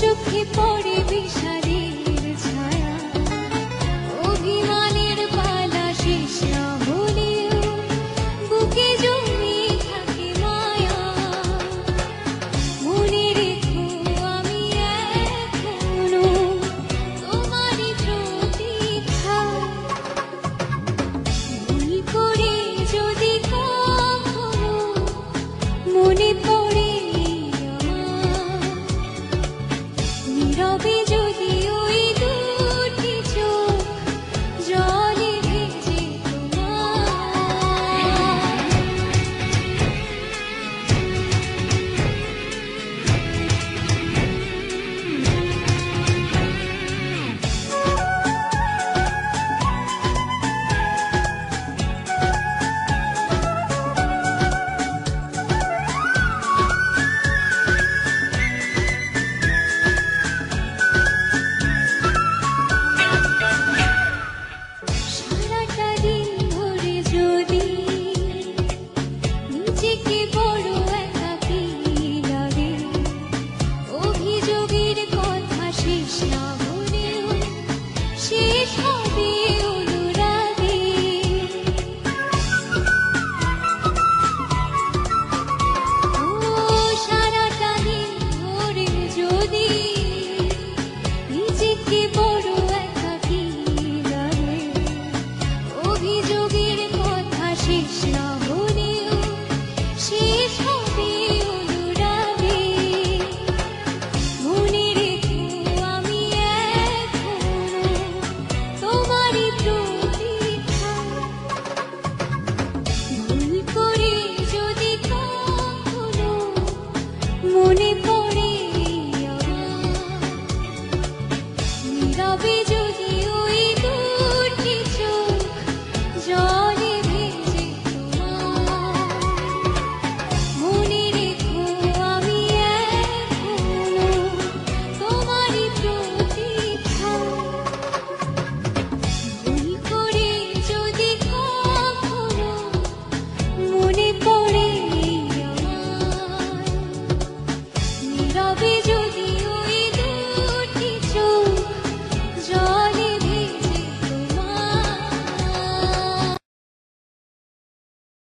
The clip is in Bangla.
চোখে পড়ে বিষাদের ছায়া, অভিমানের পালা শেষ না হলেও বুকে জমে থাকে মায়া। মনে রেখো আমি এখনো তোমারই প্রতীক্ষা। ভুল করে যদি কখনো মনে পড়ে নীরবে যদি ওই দুটি চোখ জলে ভেজে সারাটা দিন ধরে যদি নিজেকে বড় একাকী লাগে, অভিযোগের কথা শেষ না হলেও শেষ হবে অনুরাগে। সারাটা দিন ধরে যদি নিজেকে বড় একাকী লাগে, অভিযোগের কথা শেষ না হলেও শেষ হবে অনুরাগে। মনে রেখো আমি এখনো তোমারই প্রতীক্ষা। ভুল করে যদি কখনো মনে পড়ে আমার নীরবে